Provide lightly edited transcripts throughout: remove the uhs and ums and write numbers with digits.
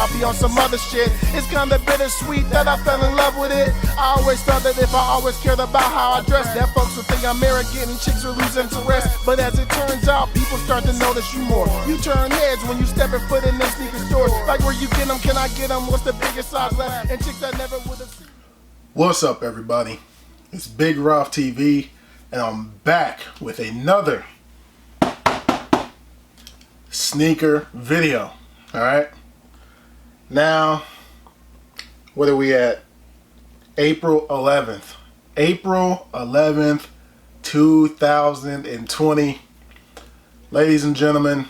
I'll be on some other shit. It's kinda bittersweet that I fell in love with it. I always thought that if I always cared about how I dress, that folks would think I'm arrogant and chicks would lose interest. But as it turns out, people start to notice you more. You turn heads when you step foot in them sneaker stores. Like where you get them, can I get them? What's the biggest size left? And chicks that never would have seen. What's up, everybody? It's Big Roth TV, and I'm back with another sneaker video. Alright? Now, what are we at? April 11th. April 11th, 2020. Ladies and gentlemen,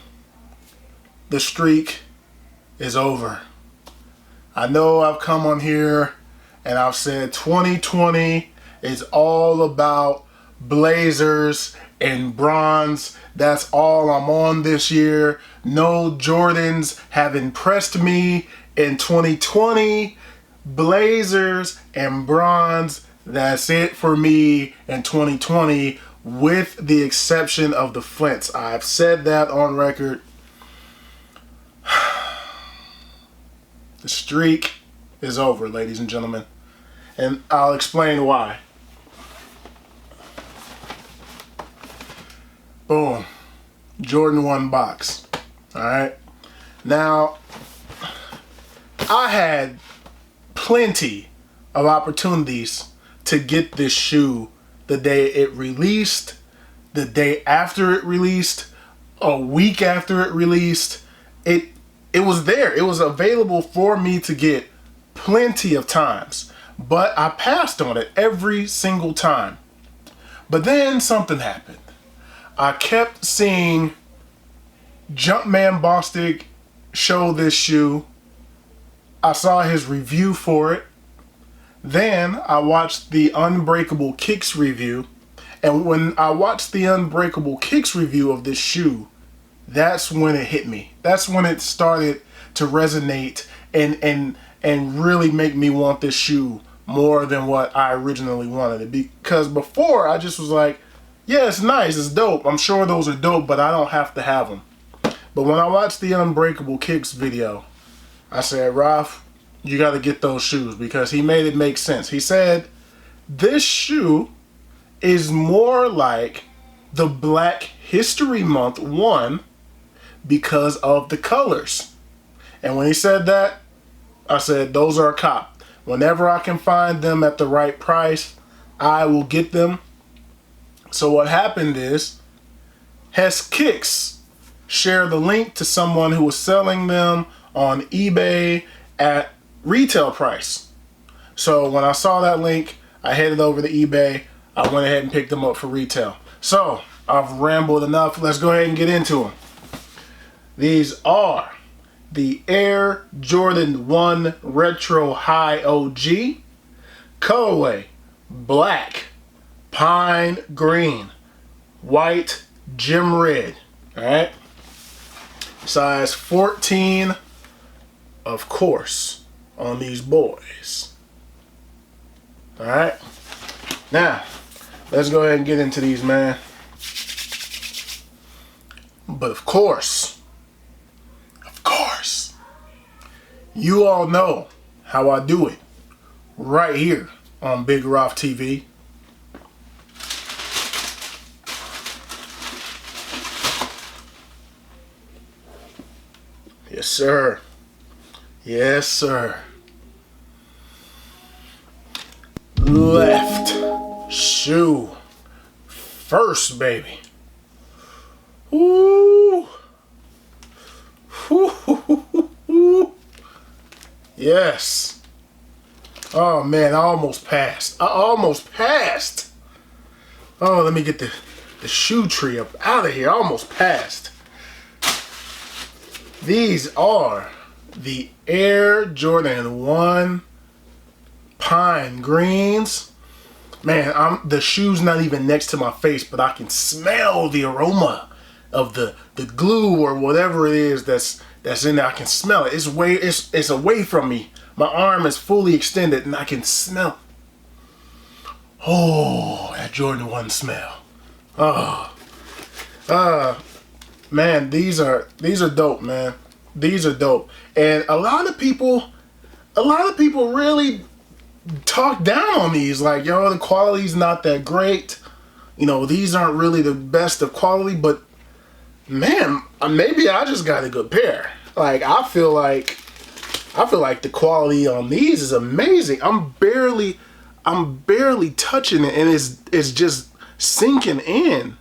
the streak is over. I know I've come on here and I've said 2020 is all about Blazers and bronze. That's all I'm on this year. No Jordans have impressed me in 2020. Blazers and bronze, that's it for me in 2020, with the exception of the Flints. I've said that on record. The streak is over, ladies and gentlemen, and I'll explain why. Boom. Jordan 1 box. Alright. Now, I had plenty of opportunities to get this shoe the day it released, the day after it released, a week after it released. It was there. It was available for me to get plenty of times, but I passed on it every single time. But then something happened. I kept seeing Jumpman Bostic show this shoe. I saw his review for it. Then I watched the Unbreakable Kicks review. And when I watched the Unbreakable Kicks review of this shoe, that's when it hit me. That's when it started to resonate and really make me want this shoe more than what I originally wanted it. Because before, I just was like, yeah, it's nice, it's dope. I'm sure those are dope, but I don't have to have them. But when I watched the Unbreakable Kicks video, I said, Ralph, you got to get those shoes, because he made it make sense. He said, this shoe is more like the Black History Month one because of the colors. And when he said that, I said, those are a cop. Whenever I can find them at the right price, I will get them. So what happened is, Hess Kicks shared the link to someone who was selling them on eBay at retail price. So when I saw that link, I headed over to eBay. I went ahead and picked them up for retail. So I've rambled enough. Let's go ahead and get into them. These are the Air Jordan 1 Retro High OG, colorway black, pine green, white, gem red. Alright, size 14, of course, on these boys. Alright, now let's go ahead and get into these, man. But of course, you all know how I do it right here on Big Roth TV. Yes, sir. Yes, sir. Left shoe first, baby. Ooh. Ooh. Yes. Oh man, I almost passed. Oh, let me get the shoe tree up out of here. I almost passed. These are the Air Jordan 1 Pine Greens. Man, the shoe's not even next to my face, but I can smell the aroma of the glue or whatever it is that's in there. I can smell it. It's away from me. My arm is fully extended and I can smell. Oh, that Jordan 1 smell. Oh. Man, these are dope, man. These are dope. And a lot of people really talk down on these. Like, yo, the quality's not that great. You know, these aren't really the best of quality, but man, maybe I just got a good pair. Like, I feel like the quality on these is amazing. I'm barely touching it, and it's just sinking in.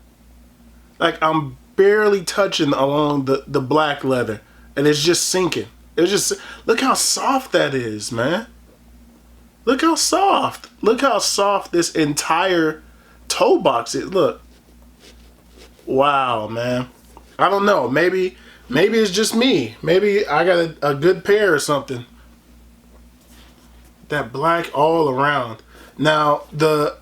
Like, I'm barely touching along the black leather, and it's just sinking. It's just, look how soft that is, man. Look how soft. Look how soft this entire toe box is. Look. Wow, man. I don't know. Maybe it's just me. Maybe I got a good pair or something. That black all around. Now, the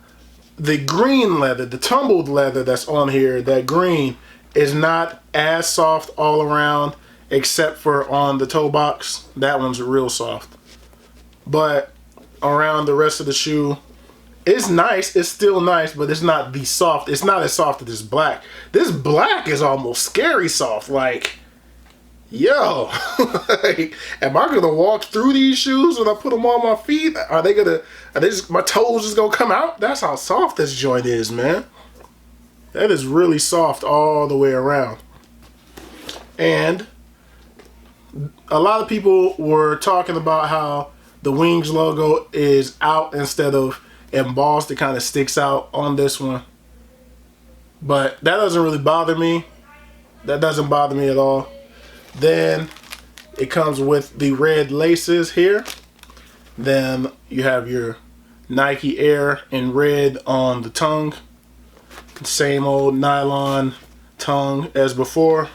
green leather, the tumbled leather that's on here, that green, is not as soft all around, except for on the toe box. That one's real soft. But around the rest of the shoe, it's nice. It's still nice, but it's not the soft. It's not as soft as this black. This black is almost scary soft. Like, yo, like, am I gonna walk through these shoes when I put them on my feet? Are they just, my toes just gonna come out? That's how soft this joint is, man. That is really soft all the way around. And a lot of people were talking about how the Wings logo is out instead of embossed. It kind of sticks out on this one. But that doesn't really bother me. That doesn't bother me at all. Then it comes with the red laces here. Then you have your Nike Air in red on the tongue. Same old nylon tongue as before.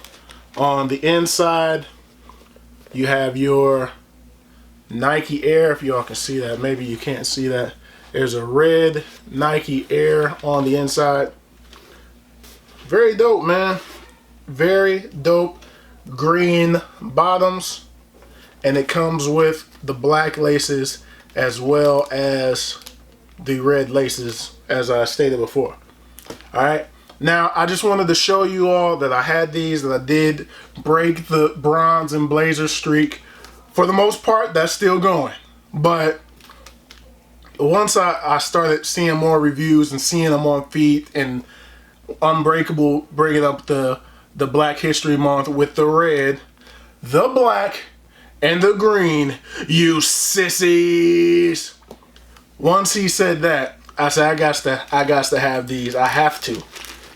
On the inside, you have your Nike Air, if y'all can see that. Maybe you can't see that. There's a red Nike Air on the inside. Very dope, man. Very dope. Green bottoms. And it comes with the black laces as well as the red laces, as I stated before. Alright. Now, I just wanted to show you all that I had these, that I did break the bronze and blazer streak. For the most part, that's still going. But once I started seeing more reviews and seeing them on feet, and Unbreakable bringing up the Black History Month with the red, the black, and the green, you sissies. Once he said that, I said, I got to have these. I have to.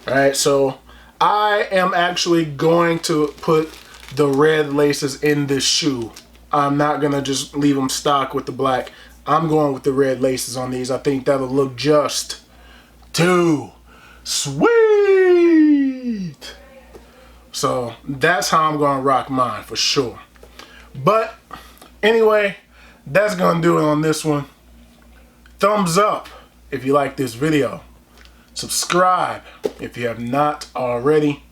Alright, so I am actually going to put the red laces in this shoe. I'm not going to just leave them stock with the black. I'm going with the red laces on these. I think that'll look just too sweet. So that's how I'm going to rock mine for sure. But anyway, that's going to do it on this one. Thumbs up if you like this video. Subscribe if you have not already.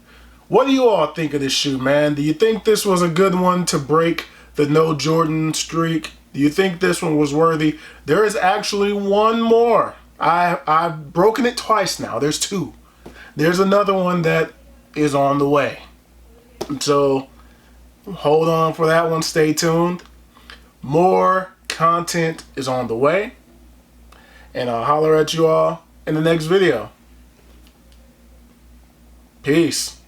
What do you all think of this shoe, man? Do you think this was a good one to break the no Jordan streak? Do you think this one was worthy? There is actually one more. I've broken it twice now. There's two. There's another one that is on the way. So hold on for that one. Stay tuned. More content is on the way. And I'll holler at you all in the next video. Peace.